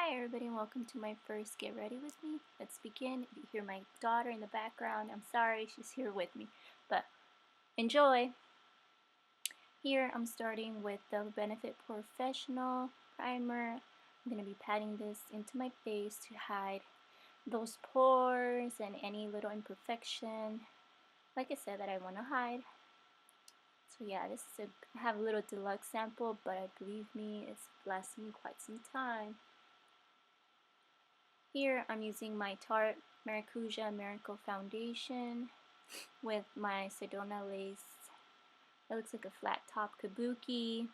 Hi everybody and welcome to my first Get Ready With Me. Let's begin. If you hear my daughter in the background, I'm sorry, she's here with me, but enjoy! Here I'm starting with the Benefit Porefessional primer. I'm going to be patting this into my face to hide those pores and any little imperfection, like I said, that I want to hide. So yeah, I have a little deluxe sample, but believe me, it's lasting me quite some time. Here I'm using my Tarte Maracuja Miracle Foundation with my Sedona lace. It looks like a flat top kabuki.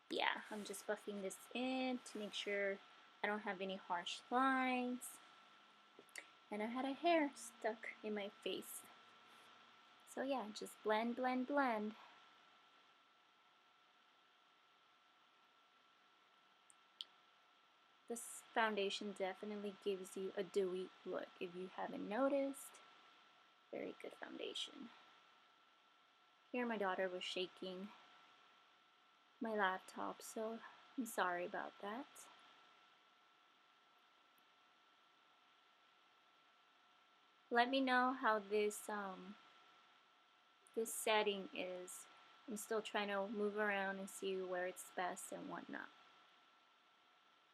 Yeah, I'm just buffing this in to make sure I don't have any harsh lines. And I had a hair stuck in my face. So yeah, just blend, blend, blend. This foundation definitely gives you a dewy look if you haven't noticed. Very good foundation. Here my daughter was shaking my laptop, so I'm sorry about that. Let me know how this setting is. I'm still trying to move around and see where it's best and whatnot.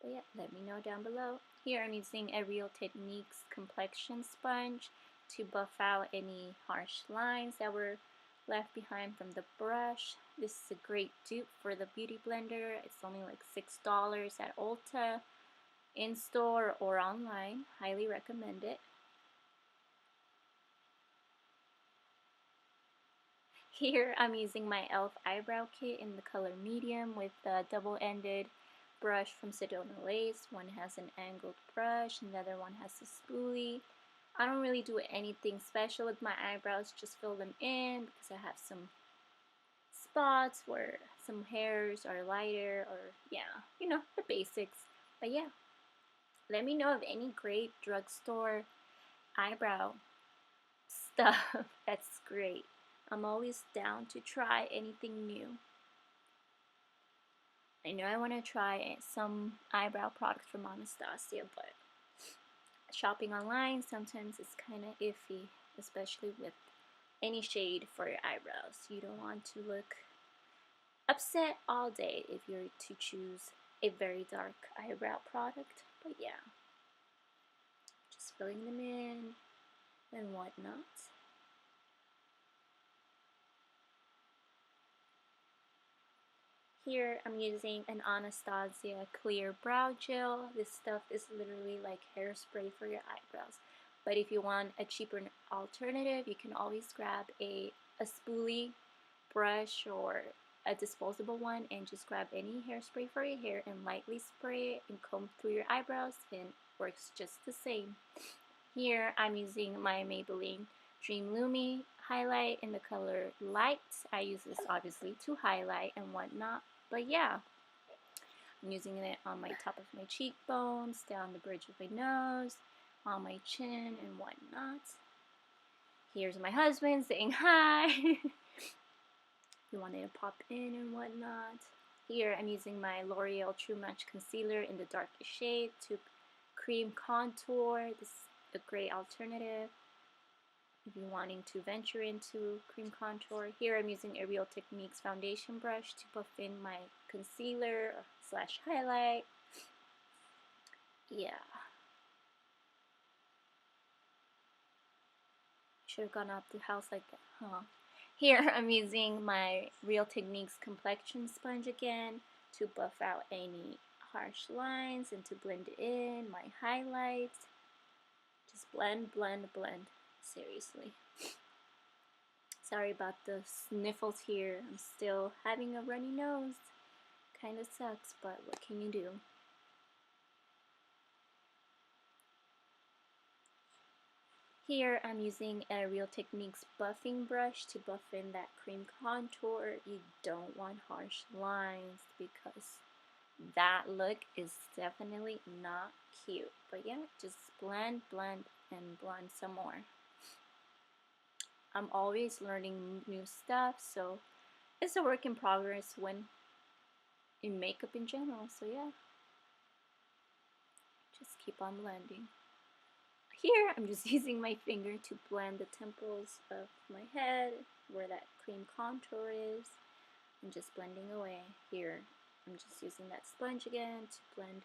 But yeah, let me know down below. Here I'm using a Real Techniques complexion sponge to buff out any harsh lines that were left behind from the brush. This is a great dupe for the beauty blender. It's only like $6 at Ulta, in store or online. Highly recommend it. Here I'm using my E.L.F. eyebrow kit in the color medium with the double-ended brush from Sedona Lace. One has an angled brush and the other one has a spoolie. I don't really do anything special with my eyebrows, just fill them in because I have some spots where some hairs are lighter, or yeah, you know, the basics. But yeah, let me know of any great drugstore eyebrow stuff. That's great. I'm always down to try anything new. I know I want to try some eyebrow products from Anastasia, but shopping online sometimes it's kind of iffy, especially with any shade for your eyebrows. You don't want to look upset all day if you're to choose a very dark eyebrow product. But yeah, just filling them in and whatnot. Here I'm using an Anastasia clear brow gel. This stuff is literally like hairspray for your eyebrows. But if you want a cheaper alternative, you can always grab a spoolie brush or a disposable one and just grab any hairspray for your hair and lightly spray it and comb through your eyebrows, and it works just the same. Here I'm using my Maybelline Dream Lumi highlight in the color Light. I use this obviously to highlight and whatnot. But yeah, I'm using it on my top of my cheekbones, down the bridge of my nose, on my chin and whatnot. Here's my husband saying hi. You wanted to pop in and whatnot. Here I'm using my L'Oreal True Match Concealer in the darkest shade to cream contour. This is a great alternative if you're wanting to venture into cream contour. Here I'm using a Real Techniques foundation brush to buff in my concealer slash highlight. Yeah. Should have gone out the house like that, huh? Here I'm using my Real Techniques complexion sponge again to buff out any harsh lines and to blend in my highlights. Just blend, blend, blend. Seriously. Sorry about the sniffles here. I'm still having a runny nose. Kinda sucks, but what can you do? Here I'm using a Real Techniques buffing brush to buff in that cream contour. You don't want harsh lines because that look is definitely not cute. But yeah, just blend, blend, and blend some more. I'm always learning new stuff, so it's a work in progress when in makeup in general. So yeah. just keep on blending. Here, I'm just using my finger to blend the temples of my head, where that cream contour is. I'm just blending away. Here, I'm just using that sponge again to blend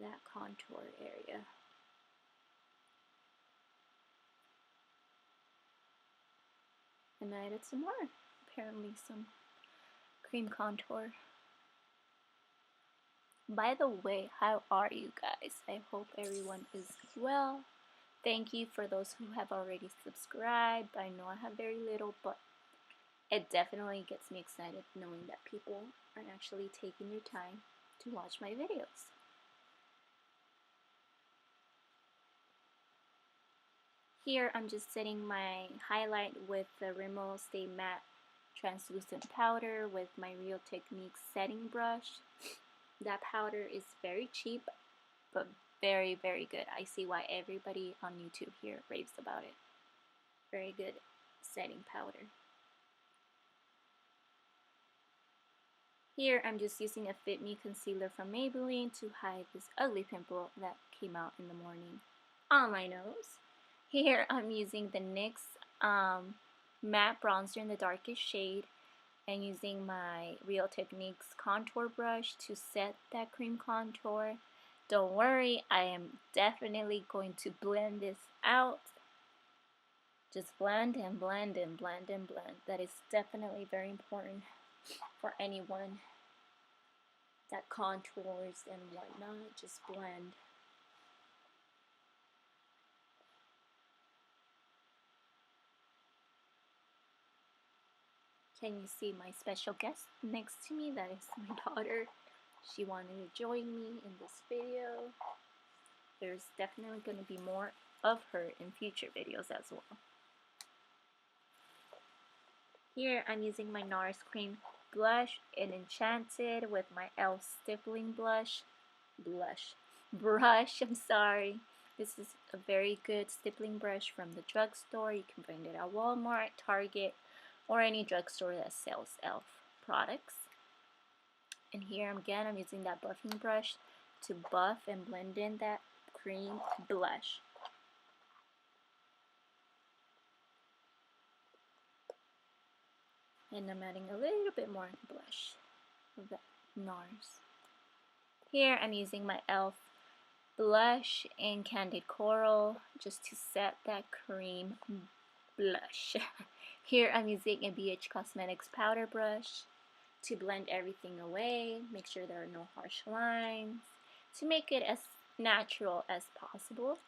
that contour area. And I added some more, apparently some cream contour. By the way, how are you guys? I hope everyone is well. Thank you for those who have already subscribed. I know I have very little, but it definitely gets me excited knowing that people are actually taking their time to watch my videos. Here I'm just setting my highlight with the Rimmel Stay Matte Translucent Powder with my Real Techniques setting brush. That powder is very cheap, but very, very good. I see why everybody on YouTube here raves about it. Very good setting powder. Here I'm just using a Fit Me concealer from Maybelline to hide this ugly pimple that came out in the morning on my nose. Here I'm using the NYX matte bronzer in the darkest shade and using my Real Techniques contour brush to set that cream contour. Don't worry, I am definitely going to blend this out. Just blend and blend and blend and blend. That is definitely very important for anyone that contours and whatnot. Just blend. Can you see my special guest next to me? That is my daughter. She wanted to join me in this video. There's definitely going to be more of her in future videos as well. Here I'm using my Nars cream blush in Enchanted with my E.L.F stippling brush. I'm sorry. This is a very good stippling brush from the drugstore. You can find it at Walmart, Target, or any drugstore that sells E.L.F products. And here again, I'm using that buffing brush to buff and blend in that cream blush. And I'm adding a little bit more blush of that Nars. Here I'm using my E.L.F blush in Candid Coral just to set that cream blush. Here I'm using a BH Cosmetics powder brush to blend everything away, make sure there are no harsh lines, to make it as natural as possible.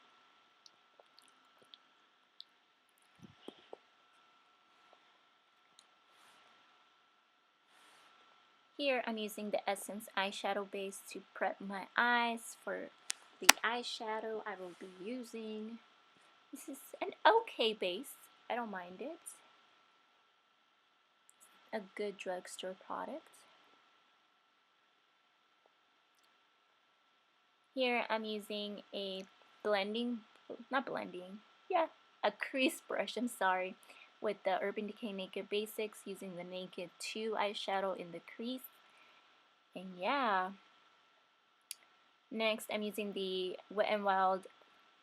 Here I'm using the Essence eyeshadow base to prep my eyes for the eyeshadow I will be using. This is an okay base. I don't mind it. A good drugstore product. Here I'm using a a crease brush, I'm sorry, with the Urban Decay Naked Basics using the Naked 2 eyeshadow in the crease. And yeah. Next I'm using the Wet n Wild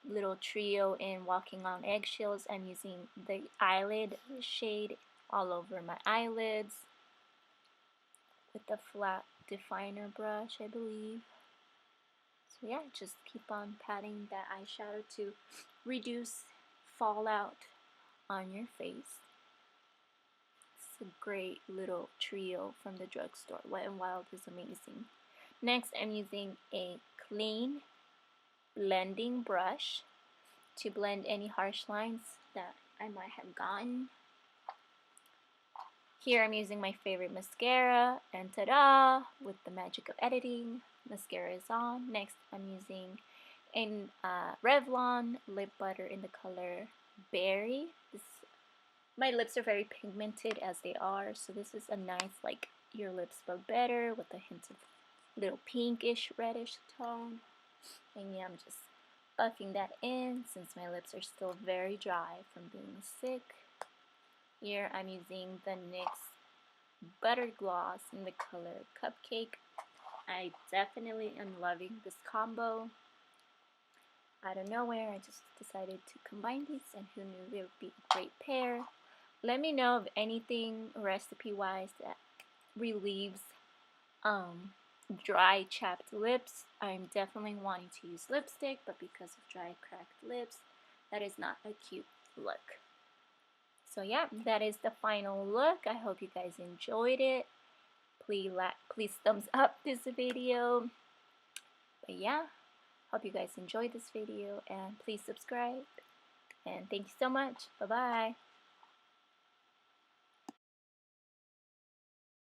little trio in Walking on Eggshells. I'm using the eyelid shade all over my eyelids with the flat definer brush, I believe. So yeah, just keep on patting that eyeshadow to reduce fallout on your face. It's a great little trio from the drugstore. Wet n Wild is amazing. Next, I'm using a clean blending brush to blend any harsh lines that I might have gotten. Here I'm using my favorite mascara, and ta-da! With the magic of editing, mascara is on. Next I'm using a Revlon lip butter in the color Berry. My lips are very pigmented as they are, so this is a nice, like, your lips but better with a hint of little pinkish reddish tone. And yeah, I'm just buffing that in since my lips are still very dry from being sick. Here I'm using the NYX Buttergloss in the color Cupcake I definitely am loving this combo. Out of nowhere, I just decided to combine these, and who knew they would be a great pair. Let me know of anything recipe-wise that relieves dry chapped lips. I'm definitely wanting to use lipstick, but because of dry cracked lips, that is not a cute look. So yeah, that is the final look. I hope you guys enjoyed it. Please thumbs up this video. But yeah, hope you guys enjoyed this video, and please subscribe. And thank you so much. Bye bye.